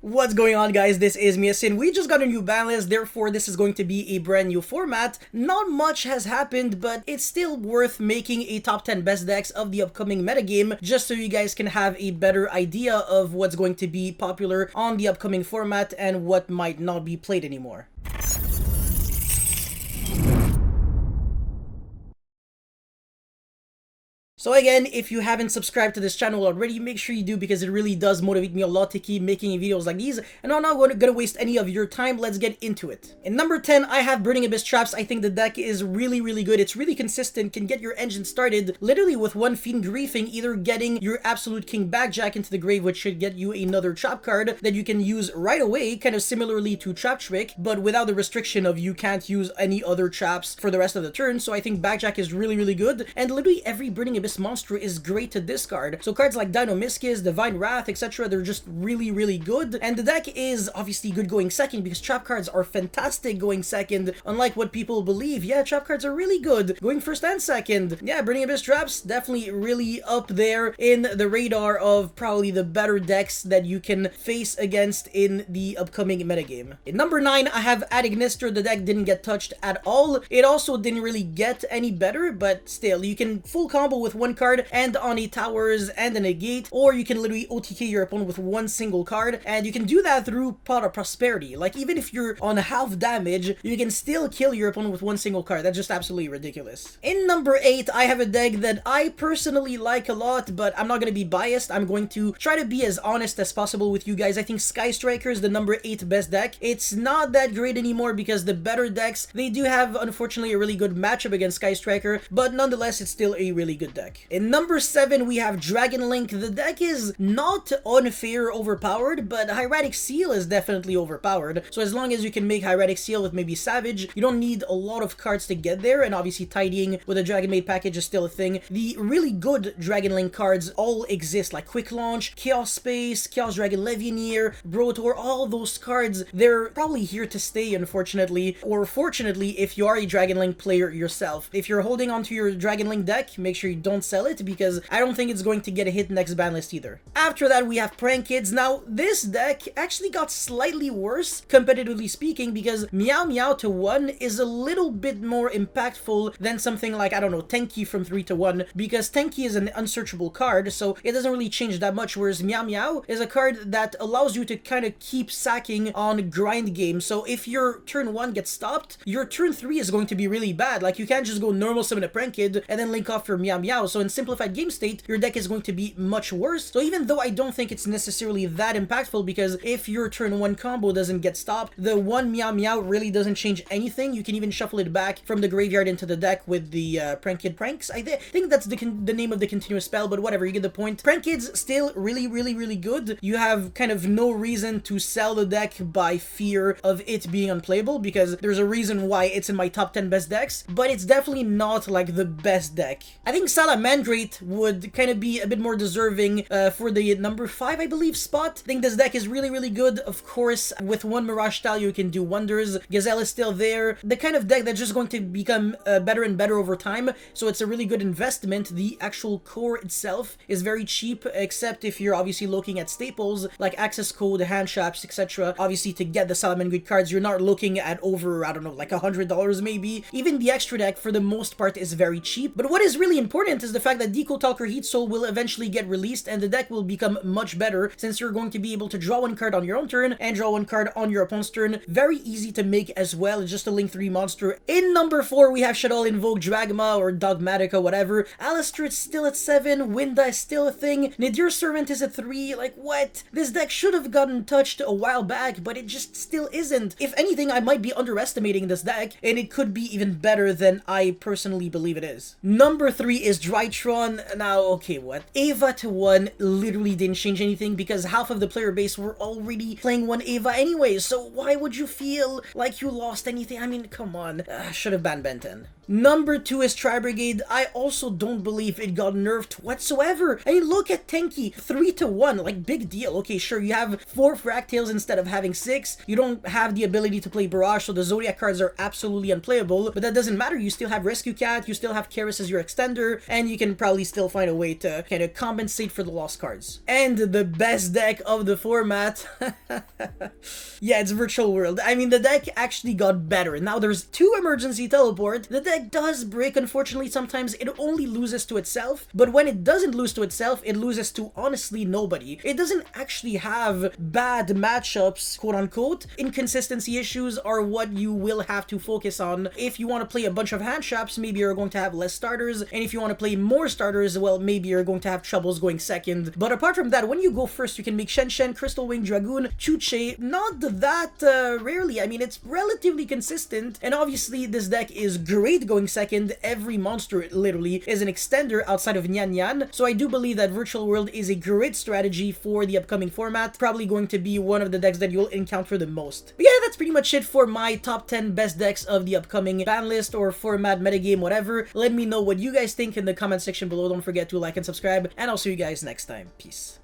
What's going on, guys? This is Miasin. We just got a new Banlist, therefore this is going to be a brand new format. Not much has happened, but it's still worth making a top 10 best decks of the upcoming metagame, just so you guys can have a better idea of what's going to be popular on the upcoming format and what might not be played anymore. So again, if you haven't subscribed to this channel already, make sure you do, because it really does motivate me a lot to keep making videos like these, and I'm not gonna waste any of your time. Let's get into it. In number 10, I have Burning Abyss Traps. I think the deck is really good. It's really consistent, can get your engine started literally with one Fiend Griefing, either getting your Absolute King Backjack into the grave, which should get you another trap card that you can use right away, kind of similarly to Trap Trick, but without the restriction of you can't use any other traps for the rest of the turn. So I think Backjack is really good, and literally every Burning Abyss monster is great to discard. So cards like Dino Miscus, Divine Wrath, etc., they're just really good. And the deck is obviously good going second, because trap cards are fantastic going second, unlike what people believe. Yeah, trap cards are really good going first and second. Yeah, Burning Abyss Traps definitely really up there in the radar of probably the better decks that you can face against in the upcoming metagame. In number 9, I have ALEISTER. The deck didn't get touched at all. It also didn't really get any better, but still, you can full combo with one card and on a towers and a negate, or you can literally OTK your opponent with one single card, and you can do that through Pot of Prosperity. Like, even if you're on half damage, you can still kill your opponent with one single card. That's just absolutely ridiculous. In number 8, I have a deck that I personally like a lot, but I'm not going to be biased. I'm going to try to be as honest as possible with you guys. I think Sky Striker is the number 8 best deck. It's not that great anymore, because the better decks, they do have, unfortunately, a really good matchup against Sky Striker, but nonetheless, it's still a really good deck. In number 7, we have Dragon Link. The deck is not unfair overpowered, but Hieratic Seal is definitely overpowered. So as long as you can make Hieratic Seal with maybe Savage, you don't need a lot of cards to get there, and obviously tidying with a Dragon Maid package is still a thing. The really good Dragon Link cards all exist, like Quick Launch, Chaos Space, Chaos Dragon Legionnaire, Brotor, all those cards, they're probably here to stay, unfortunately, or fortunately if you are a Dragon Link player yourself. If you're holding onto your Dragon Link deck, make sure you don't sell it, because I don't think it's going to get a hit next banlist either. After that, we have Prank Kids. Now, this deck actually got slightly worse, competitively speaking, because Meow Meow to 1 is a little bit more impactful than something like, I don't know, Tenki from 3 to 1, because Tenki is an unsearchable card, so it doesn't really change that much, whereas Meow Meow is a card that allows you to kind of keep sacking on grind games. So if your turn 1 gets stopped, your turn 3 is going to be really bad. Like, you can't just go normal summon a Prank Kid and then link off your Meow Meow. So in simplified game state, your deck is going to be much worse. So even though I don't think it's necessarily that impactful, because if your turn 1 combo doesn't get stopped, the one Meow Meow really doesn't change anything. You can even shuffle it back from the graveyard into the deck with the Prank Kid Pranks. I think that's the name of the continuous spell, but whatever, you get the point. Prank Kid's still really good. You have kind of no reason to sell the deck by fear of it being unplayable, because there's a reason why it's in my top 10 best decks, but it's definitely not like the best deck. I think Salamangrate would kind of be a bit more deserving for the number 5, I believe, spot. I think this deck is really good. Of course, with one Mirage Style, you can do wonders. Gazelle is still there. The kind of deck that's just going to become better and better over time, so it's a really good investment. The actual core itself is very cheap, except if you're obviously looking at staples like access code, hand traps, etc. Obviously, to get the Salamangrate cards, you're not looking at over, I don't know, like $100 maybe. Even the extra deck, for the most part, is very cheap. But what is really important is the fact that Deco Talker Heat Soul will eventually get released, and the deck will become much better, since you're going to be able to draw one card on your own turn and draw one card on your opponent's turn. Very easy to make as well. It's just a link 3 monster. In number 4, we have Shaddoll Invoke Dragma or Dogmatica, whatever. ALEISTER is still at 7. Winda is still a thing. Nidir Servant is at 3. Like, what? This deck should have gotten touched a while back, but it just still isn't. If anything, I might be underestimating this deck, and it could be even better than I personally believe it is. Number 3 is Drytron. Now, okay, what? Ava to 1 literally didn't change anything, because half of the player base were already playing 1 Ava anyway, so why would you feel like you lost anything? I mean, come on. Should have banned Ben 10. Number 2 is Tri-Brigade. I also don't believe it got nerfed whatsoever. I mean, look at Tenki. 3 to 1, like, big deal. Okay, sure, you have 4 Fractales instead of having 6. You don't have the ability to play Barrage, so the Zodiac cards are absolutely unplayable, but that doesn't matter. You still have Rescue Cat, you still have Karis as your extender, and and you can probably still find a way to kind of compensate for the lost cards. And the best deck of the format, yeah, it's Virtual World. I mean, the deck actually got better. Now there's 2 emergency teleport. The deck does break, unfortunately. Sometimes it only loses to itself, but when it doesn't lose to itself, it loses to honestly nobody. It doesn't actually have bad matchups, quote unquote. Inconsistency issues are what you will have to focus on. If you want to play a bunch of hand traps, maybe you're going to have less starters, and if you want to play more starters, well, maybe you're going to have troubles going second. But apart from that, when you go first, you can make Shen Shen, Crystal Wing Dragoon, Chuche, not that rarely. I mean, it's relatively consistent, and obviously this deck is great going second. Every monster literally is an extender outside of Nyan Nyan, so I do believe that Virtual World is a great strategy for the upcoming format. Probably going to be one of the decks that you'll encounter the most. But yeah, that's pretty much it for my top 10 best decks of the upcoming ban list or format, metagame, whatever. Let me know what you guys think in the comment section below. Don't forget to like and subscribe, and I'll see you guys next time. Peace.